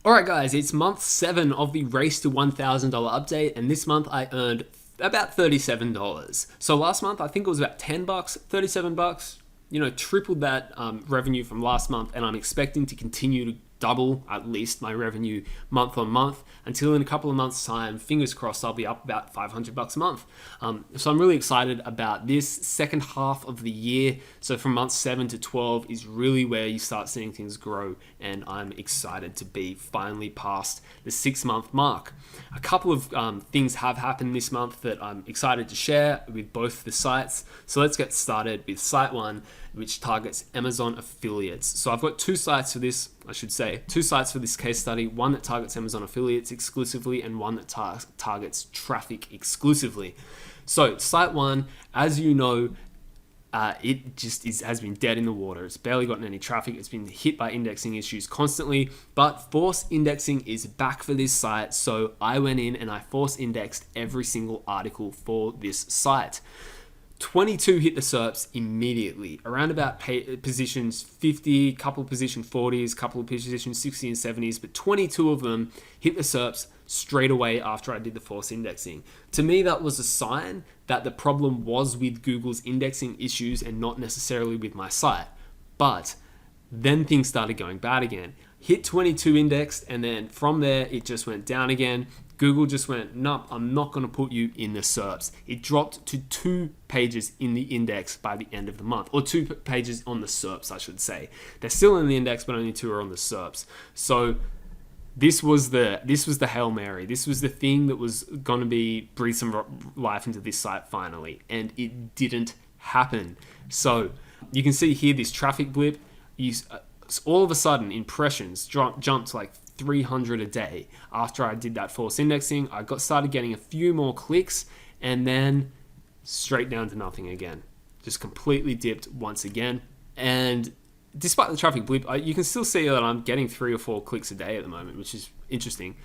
Alright guys, it's month 7 of the Race to $1,000 update, and this month I earned about $37. So last month I think it was about $10, $37, tripled that revenue from last month, and I'm expecting to continue to double at least my revenue month on month until in a couple of months time, fingers crossed, I'll be up about $500 a month. So I'm really excited about this second half of the year. So from month 7 to 12 is really where you start seeing things grow, and I'm excited to be finally past the 6-month mark. A couple of things have happened this month that I'm excited to share with both the sites. So let's get started with site 1, which targets Amazon affiliates. So I've got two sites for this case study, one that targets Amazon affiliates exclusively and one that targets traffic exclusively. So site 1, as you know, it just has been dead in the water. It's barely gotten any traffic. It's been hit by indexing issues constantly, but force indexing is back for this site. So I went in and I force indexed every single article for this site. 22 hit the Serps immediately, around about positions 50, couple of position 40s, couple of positions 60 and 70s, but 22 of them hit the Serps straight away after I did the force indexing. To me, that was a sign that the problem was with Google's indexing issues and not necessarily with my site. But then things started going bad again. Hit 22 indexed, and then from there, it just went down again. Google just went, nope, I'm not going to put you in the Serps. It dropped to 2 pages in the index by the end of the month, or 2 pages on the Serps, I should say. They're still in the index, but only 2 are on the Serps. So this was the Hail Mary. This was the thing that was going to breathe some life into this site finally, and it didn't happen. So you can see here this traffic blip. All of a sudden, impressions jumped like 300 a day. After I did that force indexing, I started getting a few more clicks, and then straight down to nothing again. Just completely dipped once again. And despite the traffic blip, you can still see that I'm getting 3 or 4 clicks a day at the moment, which is interesting.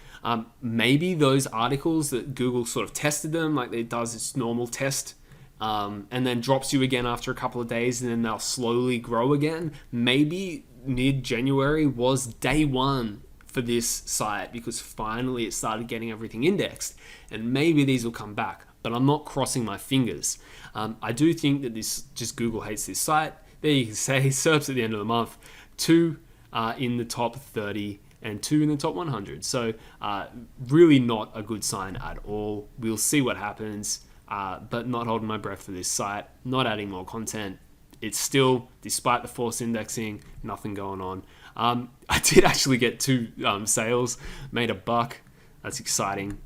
Maybe those articles that Google sort of tested them, like it does its normal test, and then drops you again after a couple of days, and then they'll slowly grow again. Maybe mid-January was day 1 for this site, because finally it started getting everything indexed, and maybe these will come back, but I'm not crossing my fingers. I do think that Google hates this site. There you can say Serps at the end of the month, 2 in the top 30 and 2 in the top 100. So really not a good sign at all. We'll see what happens, but not holding my breath for this site, not adding more content. It's still, despite the force indexing, nothing going on. I did actually get 2 sales, made $1. That's exciting.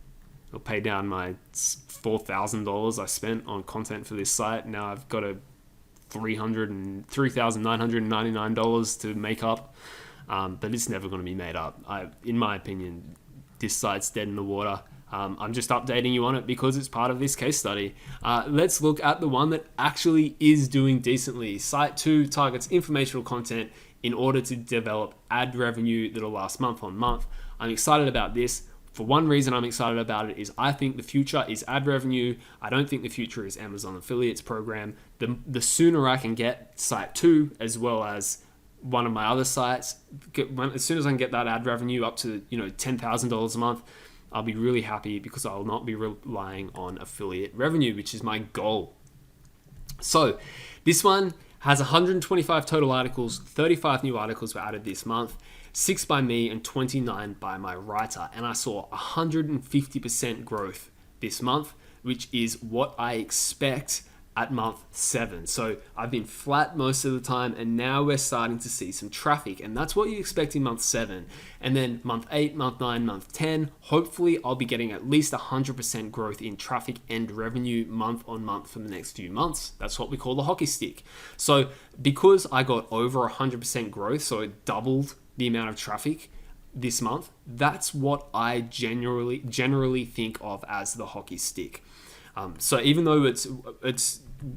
It'll pay down my $4,000 I spent on content for this site. Now I've got a $3,999 to make up, but it's never going to be made up. In my opinion, this site's dead in the water. I'm just updating you on it because it's part of this case study. Let's look at the one that actually is doing decently. Site 2 targets informational content in order to develop ad revenue that'll last month on month. I'm excited about this. For one reason I'm excited about it is I think the future is ad revenue. I don't think the future is Amazon affiliates program. The sooner I can get site 2 as well as one of my other sites, as soon as I can get that ad revenue up to $10,000 a month, I'll be really happy, because I'll not be relying on affiliate revenue, which is my goal. So this one has 125 total articles, 35 new articles were added this month, 6 by me and 29 by my writer. And I saw 150% growth this month, which is what I expect at month 7. So I've been flat most of the time, and now we're starting to see some traffic, and that's what you expect in month 7. And then month 8, month 9, month 10, hopefully I'll be getting at least 100% growth in traffic and revenue month on month for the next few months. That's what we call the hockey stick. So because I got over 100% growth, so it doubled the amount of traffic this month, that's what I generally think of as the hockey stick. So even though it's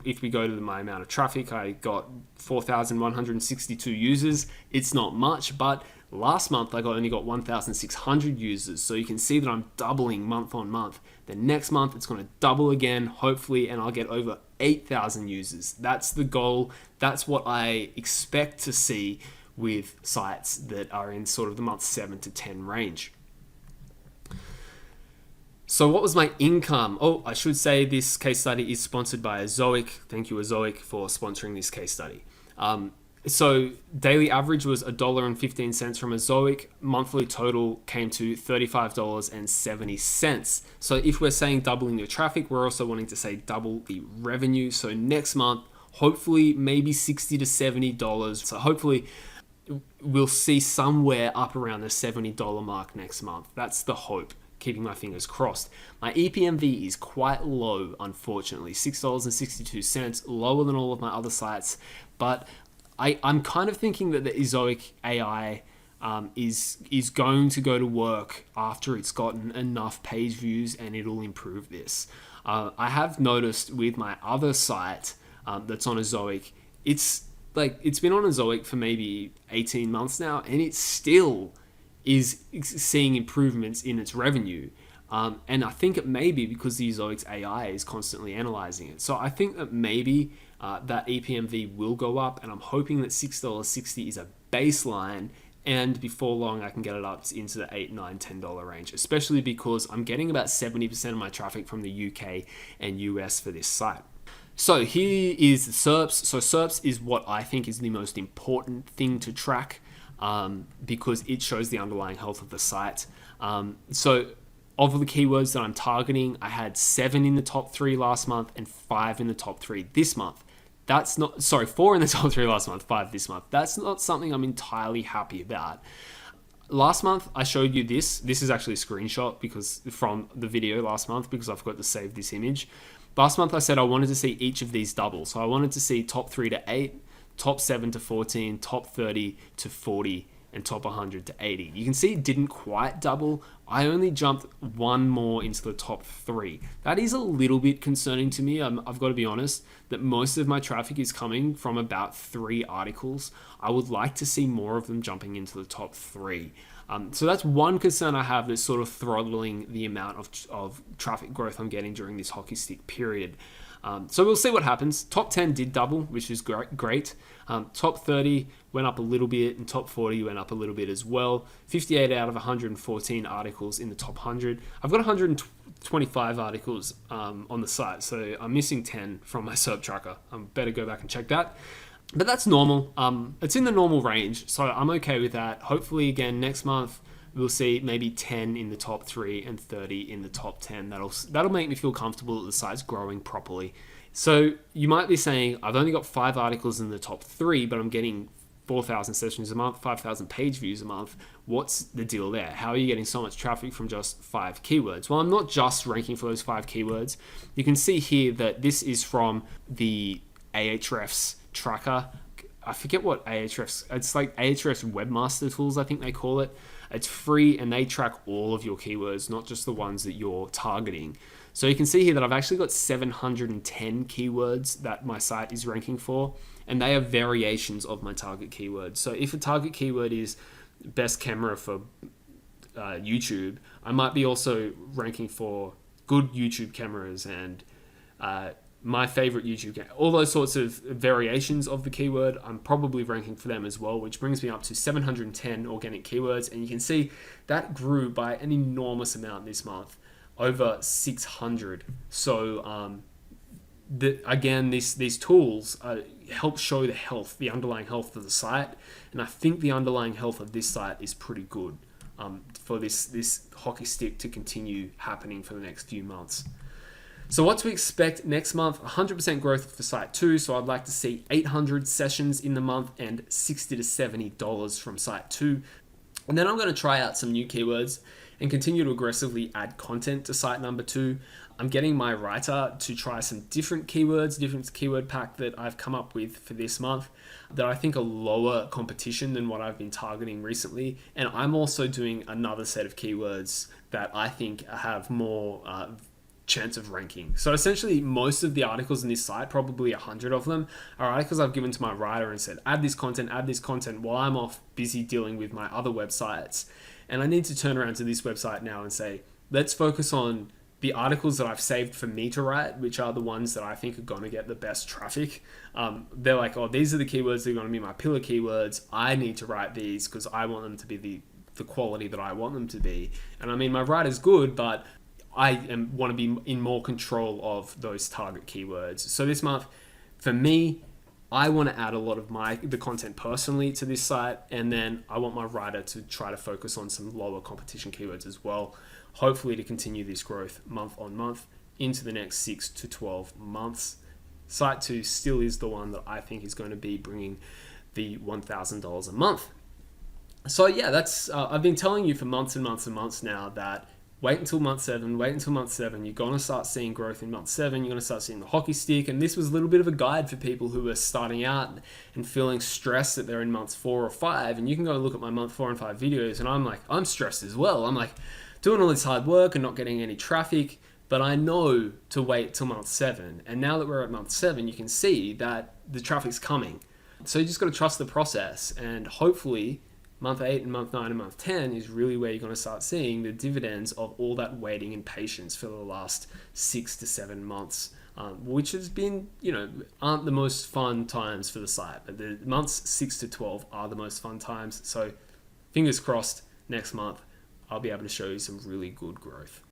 if we go to my amount of traffic, I got 4,162 users. It's not much, but last month I only got 1,600 users. So you can see that I'm doubling month on month. The next month it's going to double again, hopefully, and I'll get over 8,000 users. That's the goal. That's what I expect to see with sites that are in sort of the month 7 to 10 range. So what was my income? Oh, I should say this case study is sponsored by Ezoic. Thank you, Ezoic, for sponsoring this case study. So daily average was $1.15 from Ezoic. Monthly total came to $35.70. So if we're saying doubling your traffic, we're also wanting to say double the revenue. So next month, hopefully maybe $60 to $70. So hopefully we'll see somewhere up around the $70 mark next month. That's the hope. Keeping my fingers crossed. My EPMV is quite low, unfortunately, $6.62, lower than all of my other sites. But I'm kind of thinking that the Ezoic AI is going to go to work after it's gotten enough page views, and it'll improve this. I have noticed with my other site that's on Ezoic, it's been on Ezoic for maybe 18 months now, and it still is seeing improvements in its revenue. And I think it may be because the Ezoic's AI is constantly analyzing it. So I think that maybe that EPMV will go up, and I'm hoping that $6.60 is a baseline, and before long I can get it up into the $8, $9, $10 range, especially because I'm getting about 70% of my traffic from the UK and US for this site. So here is Serps. So Serps is what I think is the most important thing to track, because it shows the underlying health of the site. So of the keywords that I'm targeting, I had 7 in the top 3 last month and 5 in the top 3 this month. 4 in the top 3 last month, 5 this month. That's not something I'm entirely happy about. Last month, I showed you this. This is actually a screenshot from the video last month, because I forgot to save this image. Last month, I said I wanted to see each of these double. So I wanted to see top 3 to 8, top 7 to 14, top 30 to 40, and top 100 to 80. You can see it didn't quite double. I only jumped 1 more into the top 3. That is a little bit concerning to me. I've got to be honest that most of my traffic is coming from about 3 articles. I would like to see more of them jumping into the top 3. So that's one concern I have that's sort of throttling the amount of traffic growth I'm getting during this hockey stick period. So we'll see what happens. Top 10 did double, which is great. Top 30 went up a little bit, and top 40 went up a little bit as well. 58 out of 114 articles in the top 100. I've got 125 articles on the site, so I'm missing 10 from my Serp tracker. I better go back and check that. But that's normal. It's in the normal range, so I'm okay with that. Hopefully, again, next month, we'll see maybe 10 in the top 3 and 30 in the top 10. That'll make me feel comfortable that the site's growing properly. So you might be saying, I've only got 5 articles in the top 3, but I'm getting 4,000 sessions a month, 5,000 page views a month. What's the deal there? How are you getting so much traffic from just 5 keywords? Well, I'm not just ranking for those 5 keywords. You can see here that this is from the Ahrefs tracker. I forget what Ahrefs, it's like Ahrefs Webmaster Tools, I think they call it. It's free, and they track all of your keywords, not just the ones that you're targeting. So you can see here that I've actually got 710 keywords that my site is ranking for, and they are variations of my target keywords. So if a target keyword is best camera for YouTube, I might be also ranking for good YouTube cameras and my favorite YouTube camera. All those sorts of variations of the keyword, I'm probably ranking for them as well, which brings me up to 710 organic keywords. And you can see that grew by an enormous amount this month, over 600. So again, these tools help show the underlying health of the site. And I think the underlying health of this site is pretty good for this hockey stick to continue happening for the next few months. So what to expect next month? 100% growth for site 2. So I'd like to see 800 sessions in the month and $60 to $70 from site 2. And then I'm going to try out some new keywords and continue to aggressively add content to site number 2. I'm getting my writer to try some different keywords, different keyword pack that I've come up with for this month that I think are lower competition than what I've been targeting recently. And I'm also doing another set of keywords that I think have more chance of ranking. So essentially, most of the articles in this site, probably 100 of them, are articles I've given to my writer and said, add this content while I'm off busy dealing with my other websites. And I need to turn around to this website now and say, let's focus on the articles that I've saved for me to write, which are the ones that I think are going to get the best traffic. They're like, oh, these are the keywords that are going to be my pillar keywords. I need to write these because I want them to be the quality that I want them to be. And I mean, my writer's good, but I want to be in more control of those target keywords. So this month, for me, I want to add a lot of the content personally to this site, and then I want my writer to try to focus on some lower competition keywords as well, hopefully to continue this growth month on month into the next 6 to 12 months. Site 2 still is the one that I think is going to be bringing the $1,000 a month. So yeah, that's I've been telling you for months and months and months now that wait until month 7, you're going to start seeing growth in month 7, you're going to start seeing the hockey stick. And this was a little bit of a guide for people who are starting out and feeling stressed that they're in months 4 or 5. And you can go look at my month 4 and 5 videos, and I'm stressed as well. I'm like doing all this hard work and not getting any traffic, but I know to wait till month 7. And now that we're at month 7, you can see that the traffic's coming. So you just got to trust the process, and hopefully month 8 and month 9 and month 10 is really where you're going to start seeing the dividends of all that waiting and patience for the last 6 to 7 months, which has been, aren't the most fun times for the site, but the months 6 to 12 are the most fun times. So fingers crossed next month, I'll be able to show you some really good growth.